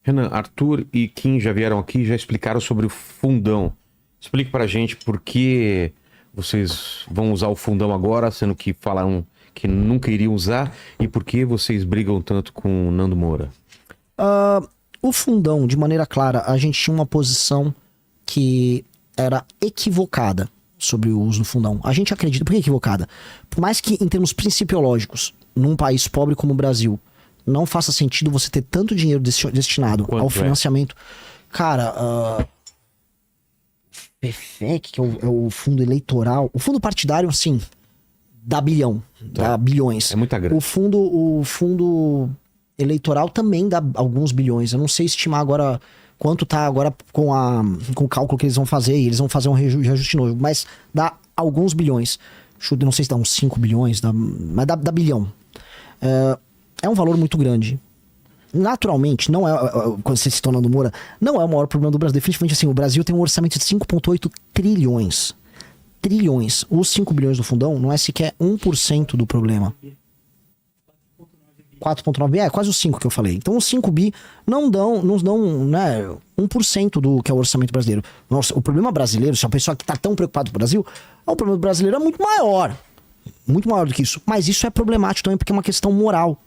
Renan, Arthur e Kim já vieram aqui e já explicaram sobre o fundão. Explique pra gente por que vocês vão usar o fundão agora, sendo que falaram que nunca iriam usar, e por que vocês brigam tanto com o Nando Moura? O fundão, de maneira clara, a gente tinha uma posição que era equivocada sobre o uso do fundão. A gente acredita, por que equivocada? Por mais que em termos principiológicos, num país pobre como o Brasil, não faça sentido você ter tanto dinheiro destinado ao financiamento. Cara, PFEC, que é o fundo eleitoral, o fundo partidário, assim, dá bilhão, dá bilhões. É muita grana. O fundo eleitoral também dá alguns bilhões. Eu não sei estimar agora quanto tá agora com o cálculo que eles vão fazer, e eles vão fazer um reajuste novo, mas dá alguns bilhões. Não sei se dá uns 5 bilhões, mas dá bilhão. É um valor muito grande. Naturalmente, não é, quando você se torna Nando Moura, não é o maior problema do Brasil. Definitivamente, assim, o Brasil tem um orçamento de 5,8 trilhões. Trilhões. Os 5 bilhões do fundão não é sequer 1% do problema. 4,9 bi, quase os 5 que eu falei. Então os 5 bi não dão, né, 1% do que é o orçamento brasileiro. Nossa, o problema brasileiro, se a pessoa que está tão preocupada com o Brasil, o problema brasileiro é muito maior. Muito maior do que isso. Mas isso é problemático também porque é uma questão moral.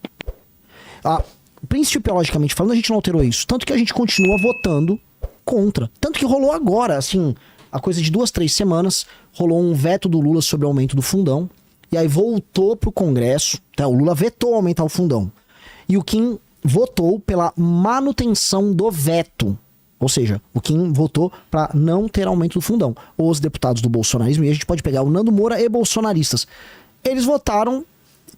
Principiologicamente falando, a gente não alterou isso. Tanto que a gente continua votando contra. Tanto que rolou agora, assim, a coisa de 2, 3 semanas, rolou um veto do Lula sobre o aumento do fundão. E aí voltou pro Congresso, tá? O Lula vetou aumentar o fundão. E o Kim votou pela manutenção do veto. Ou seja, o Kim votou para não ter aumento do fundão. Os deputados do bolsonarismo, e a gente pode pegar o Nando Moura e bolsonaristas, eles votaram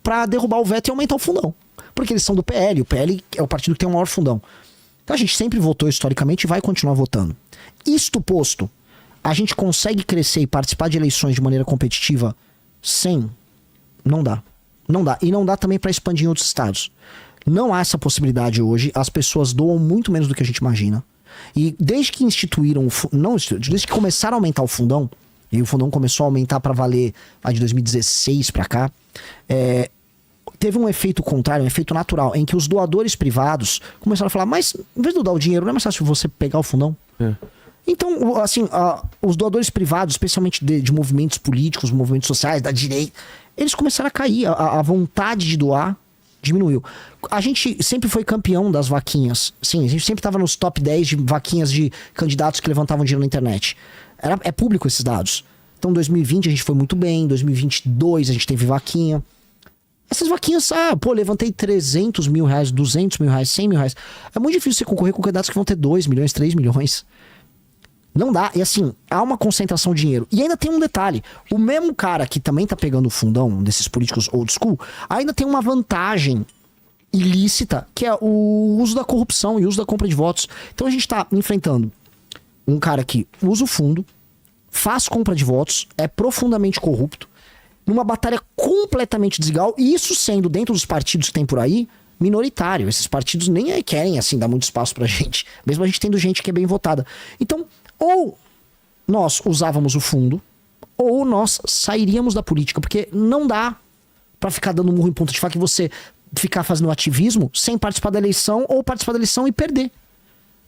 para derrubar o veto e aumentar o fundão. Porque eles são do PL, o PL é o partido que tem o maior fundão. Então a gente sempre votou historicamente e vai continuar votando. Isto posto, a gente consegue crescer e participar de eleições de maneira competitiva sem... Não dá. Não dá. E não dá também para expandir em outros estados. Não há essa possibilidade hoje. As pessoas doam muito menos do que a gente imagina. E desde que instituíram, desde que começaram a aumentar o fundão, e o fundão começou a aumentar para valer de 2016 para cá, teve um efeito contrário, um efeito natural, em que os doadores privados começaram a falar, mas em vez de dar o dinheiro, não é mais fácil você pegar o fundão? Então, assim, os doadores privados, especialmente de movimentos políticos, movimentos sociais, da direita, eles começaram a cair, a vontade de doar diminuiu. A gente sempre foi campeão das vaquinhas. Sim, a gente sempre estava nos top 10 de vaquinhas de candidatos que levantavam dinheiro na internet. É público esses dados. Então, em 2020 a gente foi muito bem, em 2022 a gente teve vaquinha. Essas vaquinhas, levantei 300 mil reais, 200 mil reais, 100 mil reais. É muito difícil você concorrer com candidatos que vão ter 2 milhões, 3 milhões. Não dá. E assim, há uma concentração de dinheiro. E ainda tem um detalhe. O mesmo cara que também tá pegando o fundão desses políticos old school, ainda tem uma vantagem ilícita, que é o uso da corrupção e o uso da compra de votos. Então a gente tá enfrentando um cara que usa o fundo, faz compra de votos, é profundamente corrupto, numa batalha completamente desigual, e isso sendo, dentro dos partidos que tem por aí, minoritário. Esses partidos nem querem, assim, dar muito espaço pra gente. Mesmo a gente tendo gente que é bem votada. Então, ou nós usávamos o fundo, ou nós sairíamos da política, porque não dá pra ficar dando murro em ponta de faca e você ficar fazendo ativismo sem participar da eleição, ou participar da eleição e perder.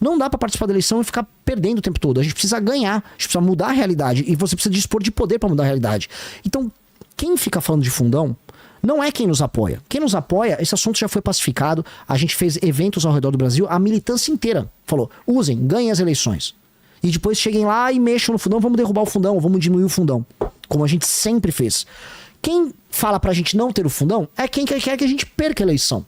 Não dá pra participar da eleição e ficar perdendo o tempo todo. A gente precisa ganhar, a gente precisa mudar a realidade, e você precisa dispor de poder pra mudar a realidade. Então, quem fica falando de fundão não é quem nos apoia. Quem nos apoia, esse assunto já foi pacificado, a gente fez eventos ao redor do Brasil, a militância inteira falou, usem, ganhem as eleições. E depois cheguem lá e mexam no fundão, vamos derrubar o fundão, vamos diminuir o fundão. Como a gente sempre fez. Quem fala pra gente não ter o fundão é quem quer que a gente perca a eleição.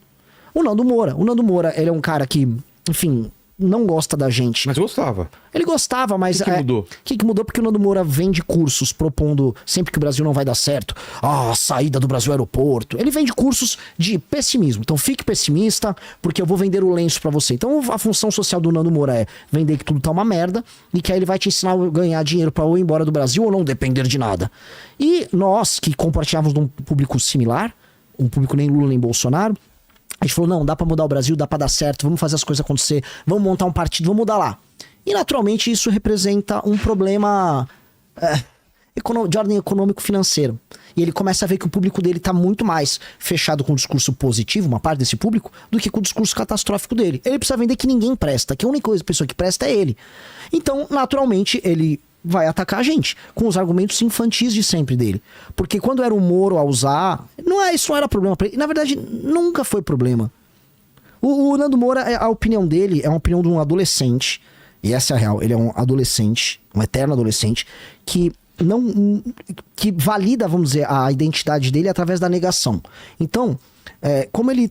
O Nando Moura. O Nando Moura, ele é um cara que, enfim, não gosta da gente. Mas gostava. Ele gostava, mas... O que mudou? O que mudou? Porque o Nando Moura vende cursos propondo, sempre que o Brasil não vai dar certo, a saída do Brasil ao aeroporto. Ele vende cursos de pessimismo. Então fique pessimista, porque eu vou vender o lenço pra você. Então a função social do Nando Moura é vender que tudo tá uma merda, e que aí ele vai te ensinar a ganhar dinheiro pra ou ir embora do Brasil ou não depender de nada. E nós, que compartilhávamos de um público similar, um público nem Lula nem Bolsonaro, a gente falou, não, dá pra mudar o Brasil, dá pra dar certo, vamos fazer as coisas acontecer, vamos montar um partido, vamos mudar lá. E naturalmente isso representa um problema de ordem econômico-financeiro. E ele começa a ver que o público dele tá muito mais fechado com o discurso positivo, uma parte desse público, do que com o discurso catastrófico dele. Ele precisa vender que ninguém presta, que a única pessoa que presta é ele. Então, naturalmente, ele vai atacar a gente, com os argumentos infantis de sempre dele. Porque quando era o Moro a usar, isso não era problema pra ele. Na verdade, nunca foi problema. O Nando Moura, a opinião dele é uma opinião de um adolescente, e essa é a real, ele é um adolescente, um eterno adolescente, que valida, vamos dizer, a identidade dele através da negação. Então, como ele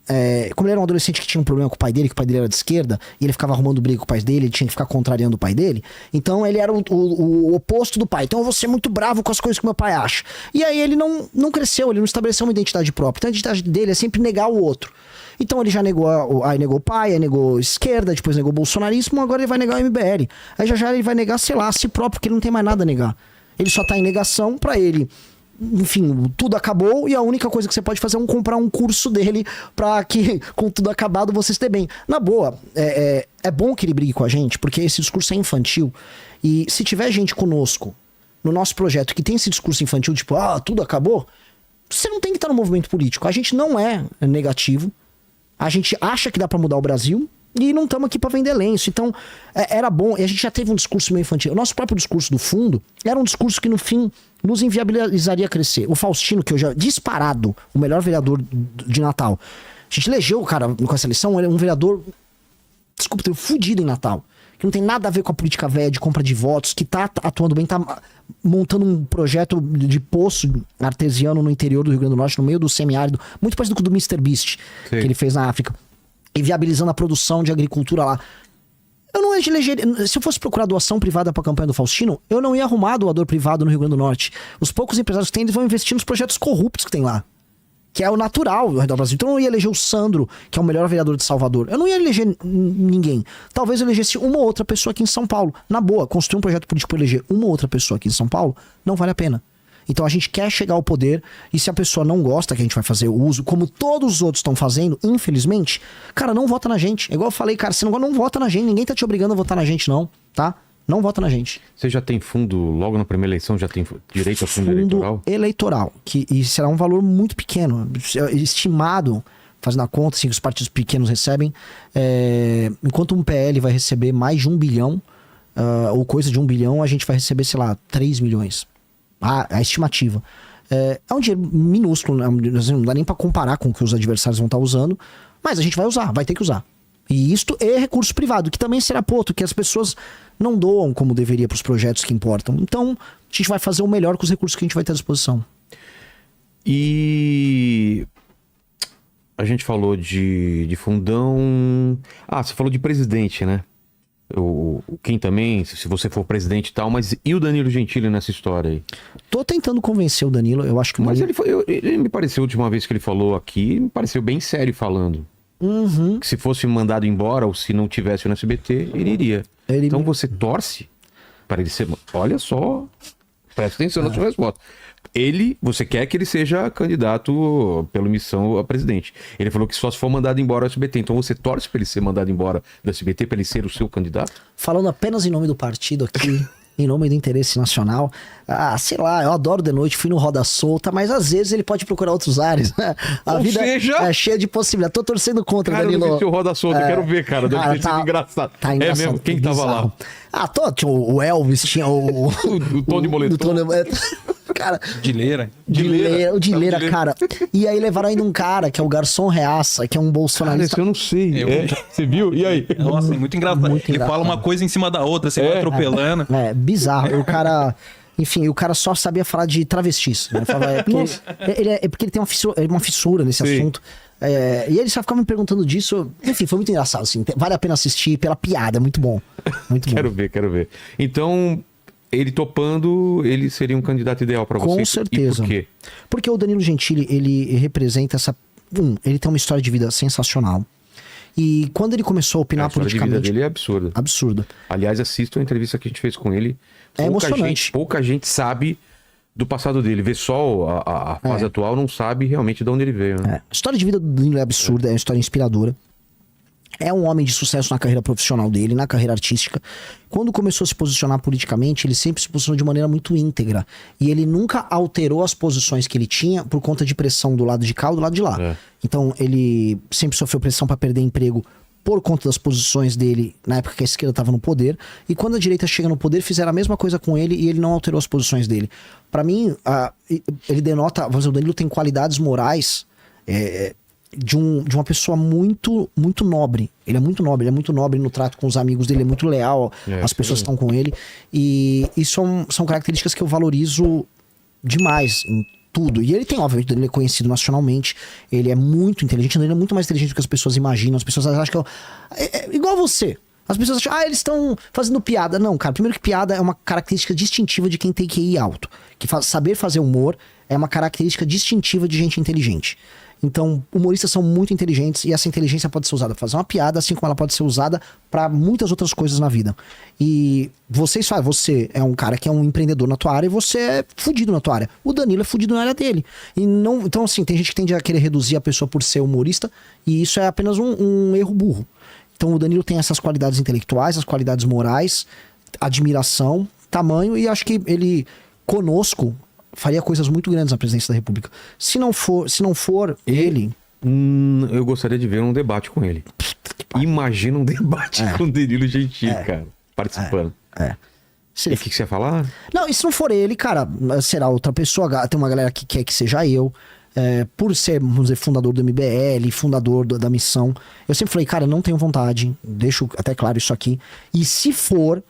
era um adolescente que tinha um problema com o pai dele, que o pai dele era de esquerda, e ele ficava arrumando briga com o pai dele, ele tinha que ficar contrariando o pai dele, então ele era o oposto do pai. Então eu vou ser muito bravo com as coisas que meu pai acha. E aí ele não cresceu, ele não estabeleceu uma identidade própria. Então a identidade dele é sempre negar o outro. Então ele já negou, aí negou o pai, aí negou esquerda, depois negou o bolsonarismo, agora ele vai negar o MBL. Aí já ele vai negar, sei lá, a si próprio, porque ele não tem mais nada a negar. Ele só tá em negação pra ele. Enfim, tudo acabou e a única coisa que você pode fazer é comprar um curso dele pra que, com tudo acabado, você esteja bem. Na boa, é bom que ele brigue com a gente, porque esse discurso é infantil. E se tiver gente conosco, no nosso projeto, que tem esse discurso infantil, tipo, tudo acabou, você não tem que estar no movimento político. A gente não é negativo. A gente acha que dá pra mudar o Brasil e não estamos aqui pra vender lenço. Então, era bom. E a gente já teve um discurso meio infantil. O nosso próprio discurso do fundo era um discurso que, no fim, nos inviabilizaria a crescer. O Faustino, que eu já disparado, o melhor vereador de Natal. A gente elegeu o cara com essa eleição, ele é um vereador, desculpa, fudido em Natal. Que não tem nada a ver com a política velha de compra de votos, que tá atuando bem, tá montando um projeto de poço artesiano no interior do Rio Grande do Norte, no meio do semiárido, muito parecido com o do Mr. Beast, que ele fez na África, e viabilizando a produção de agricultura lá. Eu não elegeria, se eu fosse procurar doação privada para a campanha do Faustino, eu não ia arrumar doador privado no Rio Grande do Norte. Os poucos empresários que tem, eles vão investir nos projetos corruptos que tem lá, que é o natural ao redor do Brasil. Então eu não ia eleger o Sandro, que é o melhor vereador de Salvador. Eu não ia eleger ninguém. Talvez eu elegesse uma ou outra pessoa aqui em São Paulo. Na boa, construir um projeto político para eleger uma ou outra pessoa aqui em São Paulo não vale a pena. Então a gente quer chegar ao poder, e se a pessoa não gosta que a gente vai fazer o uso, como todos os outros estão fazendo, infelizmente, cara, não vota na gente. É igual eu falei, cara, se não vota na gente, ninguém tá te obrigando a votar na gente não, tá? Não vota na gente. Você já tem fundo, logo na primeira eleição, já tem direito a fundo eleitoral? Eleitoral, e será um valor muito pequeno, estimado, fazendo a conta, assim, que os partidos pequenos recebem, enquanto um PL vai receber mais de 1 bilhão, ou coisa de 1 bilhão, a gente vai receber, sei lá, 3 milhões. A estimativa. É um dinheiro minúsculo, não dá nem pra comparar com o que os adversários vão estar usando, mas a gente vai usar, vai ter que usar. E isto é recurso privado, que também será poto, que as pessoas não doam como deveria pros projetos que importam. Então, a gente vai fazer o melhor com os recursos que a gente vai ter à disposição. E a gente falou de fundão. Você falou de presidente, né? O Kim também, se você for presidente e tal, mas e o Danilo Gentili nessa história aí? Tô tentando convencer o Danilo, eu acho que... Mas ele me pareceu, a última vez que ele falou aqui, me pareceu bem sério falando. Que se fosse mandado embora, ou se não tivesse no SBT, ele iria. Então você torce para ele ser... Olha só, presta atenção na sua resposta. Você quer que ele seja candidato pela missão a presidente. Ele falou que só se for mandado embora do SBT. Então você torce para ele ser mandado embora do SBT, para ele ser o seu candidato? Falando apenas em nome do partido aqui, em nome do interesse nacional, sei lá, eu adoro de noite, fui no Roda Solta, mas às vezes ele pode procurar outros ares. A vida é cheia de possibilidades. Tô torcendo contra, cara, Danilo. Eu não sei se o Roda Solta, quero ver, cara. Deve ter sido engraçado. Tá engraçado. É mesmo? Quem que tava lá? Tinha o Elvis, tinha o Tom de Moletom. Cara, o Dileira, cara. E aí levaram ainda um cara, que é o Garçom Reaça, que é um bolsonarista. Cara, eu não sei. Você viu? E aí? Nossa, é muito engraçado. Ele fala uma coisa em cima da outra, você vai atropelando. Bizarro. O cara... Enfim, o cara só sabia falar de travestis. Né? Porque ele tem uma fissura nesse assunto. E ele só ficava me perguntando disso. Enfim, foi muito engraçado. Assim. Vale a pena assistir pela piada. Muito bom. Muito bom. Quero ver. Então... Ele topando, ele seria um candidato ideal para você? Com certeza. E por quê? Porque o Danilo Gentili, ele representa essa... ele tem uma história de vida sensacional. E quando ele começou a opinar politicamente... A história de vida dele é absurda. Absurda. Aliás, assistam a entrevista que a gente fez com ele. Emocionante. Pouca gente sabe do passado dele. Vê só a fase atual, não sabe realmente de onde ele veio. Né? A história de vida do Danilo é absurda, é uma história inspiradora. É um homem de sucesso na carreira profissional dele, na carreira artística. Quando começou a se posicionar politicamente, ele sempre se posicionou de maneira muito íntegra. E ele nunca alterou as posições que ele tinha por conta de pressão do lado de cá ou do lado de lá. Então, ele sempre sofreu pressão para perder emprego por conta das posições dele na época que a esquerda estava no poder. E quando a direita chega no poder, fizeram a mesma coisa com ele e ele não alterou as posições dele. Para mim, ele denota... Vamos dizer, o Danilo tem qualidades morais... De uma pessoa muito nobre. Ele é muito nobre no trato com os amigos dele, é muito leal às pessoas que estão com ele. E isso são características que eu valorizo demais em tudo. E ele tem, obviamente, ele é conhecido nacionalmente, ele é muito inteligente, ele é muito mais inteligente do que as pessoas imaginam. As pessoas acham que é igual você. As pessoas acham, eles estão fazendo piada. Não, cara, primeiro que piada é uma característica distintiva de quem tem QI alto. Saber fazer humor é uma característica distintiva de gente inteligente. Então, humoristas são muito inteligentes e essa inteligência pode ser usada para fazer uma piada, assim como ela pode ser usada para muitas outras coisas na vida. E você é um cara que é um empreendedor na tua área e você é fudido na tua área. O Danilo é fudido na área dele. Então, assim, tem gente que tende a querer reduzir a pessoa por ser humorista e isso é apenas um erro burro. Então, o Danilo tem essas qualidades intelectuais, as qualidades morais, admiração, tamanho, e acho que ele, conosco, faria coisas muito grandes na presidência da República. Se não for ele... eu gostaria de ver um debate com ele. Imagina um debate com o Danilo Gentili, cara, participando. E o que você ia falar? Não, e se não for ele, cara, será outra pessoa. Tem uma galera que quer que seja eu. Por ser, vamos dizer, fundador do MBL, fundador da missão. Eu sempre falei, cara, não tenho vontade. Deixo até claro isso aqui. E se for,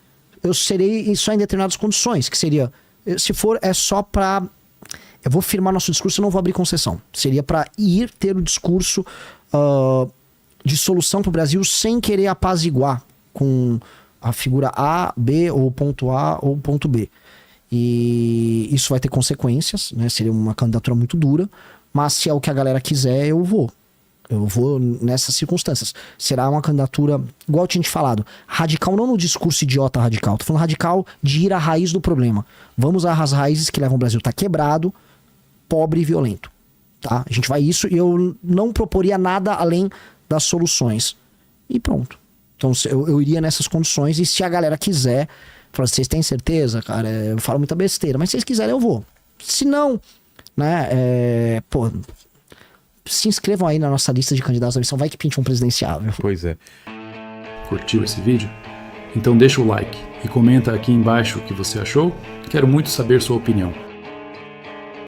eu serei só em determinadas condições, que seria... Se for, é só pra... Eu vou firmar nosso discurso, eu não vou abrir concessão. Seria pra ir ter o discurso de solução pro Brasil sem querer apaziguar com a figura A, B, ou ponto A, ou ponto B. E isso vai ter consequências, né? Seria uma candidatura muito dura, mas se é o que a galera quiser, eu vou. Eu vou nessas circunstâncias. Será uma candidatura, igual eu tinha te falado, radical, não no discurso idiota radical. Tô falando radical de ir à raiz do problema. Vamos às raízes que levam o Brasil a estar quebrado, pobre e violento. Tá? A gente vai isso e eu não proporia nada além das soluções. E pronto. Então eu iria nessas condições e se a galera quiser, falar, vocês têm certeza? Cara, eu falo muita besteira, mas se vocês quiserem eu vou. Se não, né, se inscrevam aí na nossa lista de candidatos à missão. Vai que pinte um presidenciável. Pois é. Curtiu esse vídeo? Então deixa o like e comenta aqui embaixo o que você achou. Quero muito saber sua opinião.